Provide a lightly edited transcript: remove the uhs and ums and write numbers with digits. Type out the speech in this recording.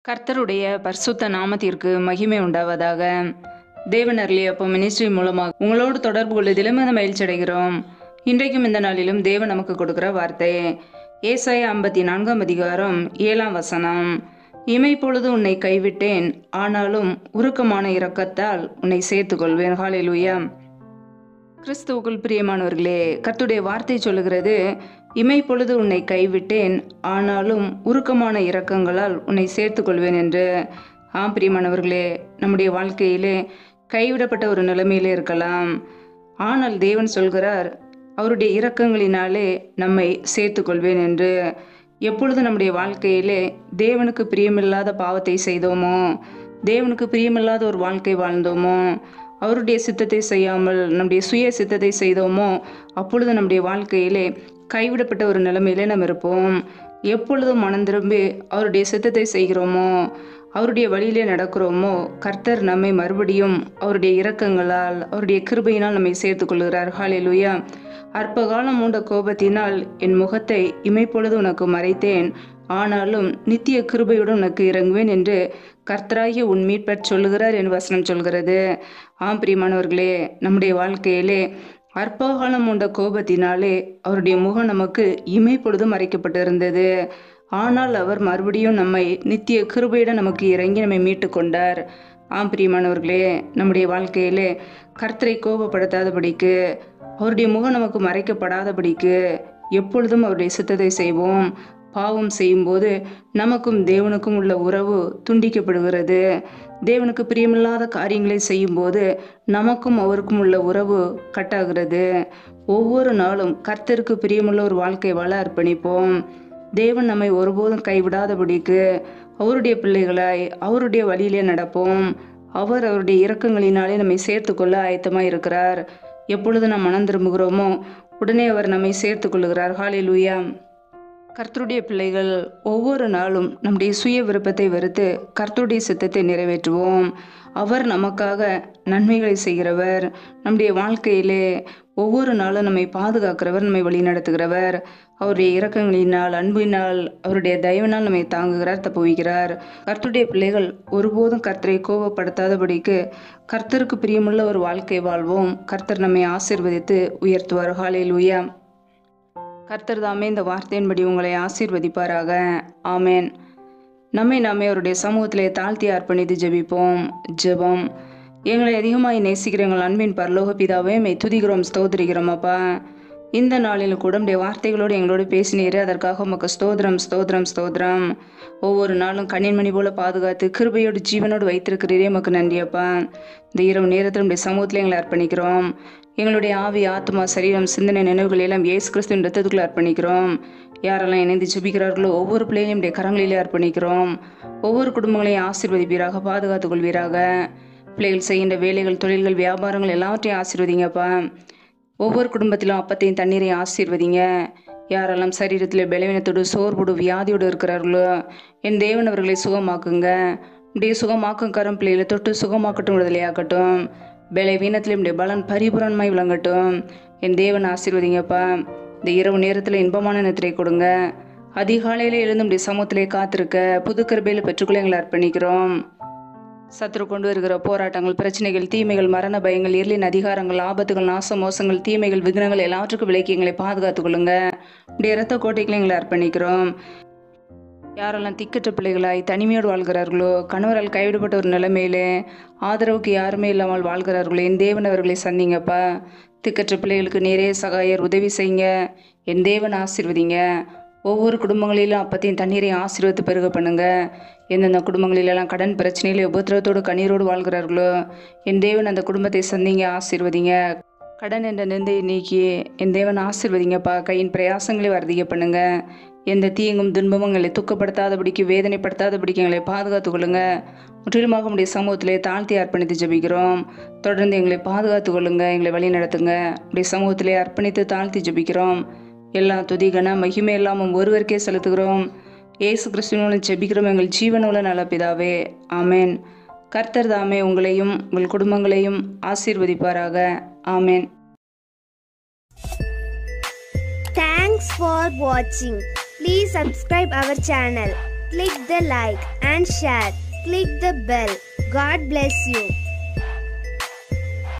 கர்த்தருடைய பரிசுத்த நாமத்திற்கு மகிமை உண்டாவதாக. தேவன் அருளிய அப்போ மினிஸ்ட்ரி மூலமாக உங்களோடு தொடர்பு கொள்வதிலும் மகிழ்ச்சி அடைகிறோம். இன்றைக்கும் இந்த நாளிலும் தேவன் நமக்கு கொடுக்கிற வார்த்தை ஏசாயா 54 அதிகாரம் 7 வசனம். இமை பொழுது உன்னை கைவிட்டேன், ஆனாலும் உருக்கமான இரக்கத்தால் உன்னை சேர்த்துக் கொள்வேன். ஹல்லேலூயா. கிறிஸ்துவுக்குள் பிரியமானவர்களே, கர்த்தருடைய வார்த்தை சொல்லுகிறது, இமை பொழுது உன்னை கைவிட்டேன், ஆனாலும் உருக்கமான இரக்கங்களால் உன்னை சேர்த்து கொள்வேன் என்று. பிரியமானவர்களே, நம்முடைய வாழ்க்கையிலே கைவிடப்பட்ட ஒரு நிலைமையிலே இருக்கலாம். ஆனால் தேவன் சொல்கிறார், அவருடைய இரக்கங்களினாலே நம்மை சேர்த்து கொள்வேன் என்று. எப்பொழுது நம்முடைய வாழ்க்கையிலே தேவனுக்கு பிரியமில்லாத பாவத்தை செய்தோமோ, தேவனுக்கு பிரியமில்லாத ஒரு வாழ்க்கை வாழ்ந்தோமோ, அவருடைய சித்தத்தை செய்யாமல் நம்முடைய சுய சித்தத்தை செய்தோமோ, அப்பொழுது நம்முடைய வாழ்க்கையிலே கைவிடப்பட்ட ஒரு நிலைமையிலே நாம் இருப்போம். எப்பொழுதும் மனம் திரும்பி அவருடைய சித்தத்தை செய்கிறோமோ, அவருடைய வழியிலே நடக்கிறோமோ, கர்த்தர் நம்மை மறுபடியும் அவருடைய இரக்கங்களால் அவருடைய கிருபையினால் நம்மை சேர்த்து கொள்கிறார். ஹல்லேலூயா. அற்ப காலம் மூண்ட கோபத்தினால் என் முகத்தை இமைப்பொழுது உனக்கு மறைத்தேன், ஆனாலும் நித்திய கிருபையுடன் உனக்கு இறங்குவேன் என்று கர்த்தராகிய உன் மீட்பர் சொல்லுகிறார் என்று வசனம் சொல்கிறது. பிரியமானவர்களே, நம்முடைய வாழ்க்கையிலே அற்பகாலம் உண்ட கோபத்தினாலே அவருடைய முகம் நமக்கு இமைப்பொழுது மறைக்கப்பட்டிருந்தது. ஆனால் அவர் மறுபடியும் நம்மை நித்திய கிருபையுடன் நமக்கு இறங்கி நம்மை மீட்டு கொண்டார். பிரியமானவர்களே, நம்முடைய வாழ்க்கையிலே கர்த்தரை கோபப்படுத்தாதபடிக்கு, அவருடைய முகம் நமக்கு மறைக்கப்படாதபடிக்கு எப்பொழுதும் அவருடைய சித்தத்தை செய்வோம். பாவம் செய்யும்போது நமக்கும் தேவனுக்கும் உள்ள உறவு துண்டிக்கப்படுகிறது. தேவனுக்கு பிரியமில்லாத காரியங்களை செய்யும்போது நமக்கும் அவருக்கும் உள்ள உறவு கட்டாகிறது. ஒவ்வொரு நாளும் கர்த்தருக்கு பிரியமுள்ள ஒரு வாழ்க்கை வாழ அர்ப்பணிப்போம். தேவன் நம்மை ஒருபோதும் கைவிடாதபடிக்கு அவருடைய பிள்ளைகளாய் அவருடைய வழியிலே நடப்போம். அவர் அவருடைய இரக்கங்களினாலே நம்மை சேர்த்து கொள்ள ஆயத்தமாக இருக்கிறார். எப்பொழுது நாம் மனம் திரும்புகிறோமோ உடனே அவர் நம்மை சேர்த்து கொள்ளுகிறார். ஹல்லேலூயா. கர்த்தருடைய பிள்ளைகள் ஒவ்வொரு நாளும் நம்முடைய சுய விருப்பத்தை வெறுத்து கர்த்தருடைய சித்தத்தை நிறைவேற்றுவோம். அவர் நமக்காக நன்மைகளை செய்கிறவர். நம்முடைய வாழ்க்கையிலே ஒவ்வொரு நாளும் நம்மை பாதுகாக்கிறவர், நம்மை வழி நடத்துகிறவர். அவருடைய இரக்கங்களினால், அன்பினால், அவருடைய தயவினால் நம்மை தாங்குகிறார், தப்புவிக்கிறார். கர்த்தருடைய பிள்ளைகள் ஒருபோதும் கர்த்தரை கோபப்படுத்தாதபடிக்கு கர்த்தருக்கு பிரியமுள்ள ஒரு வாழ்க்கை வாழ்வோம். கர்த்தர் நம்மை ஆசீர்வதித்து உயர்த்துவார். ஹல்லேலூயா. கர்த்தர் தாமே இந்த வார்த்தையின்படி உங்களை ஆசீர்வதிப்பாராக. ஆமேன். நாமே அவருடைய சமூகத்திலே தாழ்த்தி அர்ப்பணித்து ஜெபிப்போம். ஜெபம். எங்களை அதிகமாய் நேசிக்கிற எங்கள் அன்பின் பரலோக பிதாவே, மை துதிக்கிறோம், ஸ்தோத்திரிக்கிறோம். அப்பா, இந்த நாளில் கூட உடைய வார்த்தைகளோடு எங்களோடு பேசினீரே, அதற்காக உமக்கு ஸ்தோத்திரம், ஸ்தோத்திரம், ஸ்தோத்திரம். ஒவ்வொரு நாளும் கண்ணின்மணி போல பாதுகாத்து கிருபையோடு ஜீவனோடு வைத்திருக்கிறீரே, உமக்கு நன்றி அப்பா. இந்த இரவு நேரத்தில் உடைய சமூகத்தில் எங்களை அர்ப்பணிக்கிறோம். எங்களுடைய ஆவி, ஆத்மா, சரீரம், சிந்தனை, நினைவுகள் எல்லாம் இயேசு கிறிஸ்துவின் இரத்தத்துக்குள்ள அர்ப்பணிக்கிறோம். யாரெல்லாம் இணைந்து ஜெபிக்கிறார்களோ ஒவ்வொரு பிள்ளைகளையும் உடைய கரங்களிலே அர்ப்பணிக்கிறோம். ஒவ்வொரு குடும்பங்களையும் ஆசீர்வதிப்பீராக, பாதுகாத்துக் கொள்வீராக. பிள்ளைகள் செய்கின்ற வேலைகள், தொழில்கள், வியாபாரங்கள் எல்லாவற்றையும் ஆசீர்வதிங்கப்பா. ஒவ்வொரு குடும்பத்திலும் அப்பத்தையும் தண்ணீரையும் ஆசீர்வதிங்க. யாரெல்லாம் சரீரத்தில் பலவீனத்தோடு, சோர்வோடு, வியாதியோடு இருக்கிறார்களோ என் தேவன் அவர்களை சுகமாக்குங்க. உடைய சுகமாக்கும் கரம் பிள்ளைகளை தொட்டு சுகமாக்கட்டும், விடுதலையாக்கட்டும். பலவீனத்தில் உடைய பலன் பரிபூரணமாய் விளங்கட்டும். என் தேவன் ஆசீர்வதிங்கப்பா. இந்த இரவு நேரத்தில் இன்பமான நித்திரை கொடுங்க. அதிகாலையில் எழுந்து உடைய சமூகத்திலே காத்திருக்க புது கிருபையில் பெற்றுக்கொள்ள எங்களை அர்ப்பணிக்கிறோம். சத்துரு கொண்டு வருகிற போராட்டங்கள், பிரச்சனைகள், தீமைகள், மரண பயங்கள், இருளின் அதிகாரங்கள், ஆபத்துகள், நாச மோசங்கள், தீமைகள், விக்னங்கள் எல்லாவற்றுக்கும் விலக்கி எங்களை பாதுகாத்துக் கொள்ளுங்க. உடைய இரத்த கோட்டைகளை எங்களை அர்ப்பணிக்கிறோம். யாரெல்லாம் திக்கற்ற பிள்ளைகளாய் தனிமையோடு வாழ்கிறார்களோ, கணவரால் கைவிடப்பட்ட ஒரு நிலைமையிலே ஆதரவுக்கு யாருமே இல்லாமல் வாழ்கிறார்களோ, என் தேவன் அவர்களை சந்திங்கப்பா. திக்கற்ற பிள்ளைகளுக்கு நேரே சகாயர் உதவி செய்யுங்க. என் தேவன் ஆசீர்வதிங்க. ஒவ்வொரு குடும்பங்களிலும் அப்பத்தையும் தண்ணீரையும் ஆசீர்வதித்து பெருக பண்ணுங்க. எந்தெந்த குடும்பங்களிலெல்லாம் கடன் பிரச்சனையிலே உபத்திரவத்தோடு கண்ணீரோடு வாழ்கிறார்களோ, என் தேவன் அந்த குடும்பத்தை சந்திங்க, ஆசீர்வதிங்க. கடன் என்ற நிந்தையை நீக்கி என் தேவன் ஆசீர்வதிங்கப்பா. கையின் பிரயாசங்களை வர்த்திக்க பண்ணுங்க. எந்த தீங்கும் துன்பமும் எங்களை துக்கப்படுத்தாதபடிக்கு, வேதனைப்படுத்தாதபடிக்கு எங்களை பாதுகாத்துக் கொள்ளுங்க. முற்றிலுமாக உடைய சமூகத்திலே தாழ்த்தி அர்ப்பணித்து ஜெபிக்கிறோம். தொடர்ந்து எங்களை பாதுகாத்துக் கொள்ளுங்க, எங்களை வழி நடத்துங்க. உடைய சமூகத்திலே அர்ப்பணித்து தாழ்த்தி ஜெபிக்கிறோம். எல்லா துதிகன மகிமை எல்லாமும் ஒருவருக்கே செலுத்துகிறோம். இயேசு கிறிஸ்துவின் ஜெபிக்கிறோம் எங்கள் ஜீவனுள்ள நல்ல பிதாவே. ஆமேன். கர்த்தர் தாமே உங்களையும் உங்கள் குடும்பங்களையும் ஆசீர்வதிப்பாராக. ஆமேன். Thanks for watching. Please subscribe our channel. Click the like and share. Click the bell. God bless you.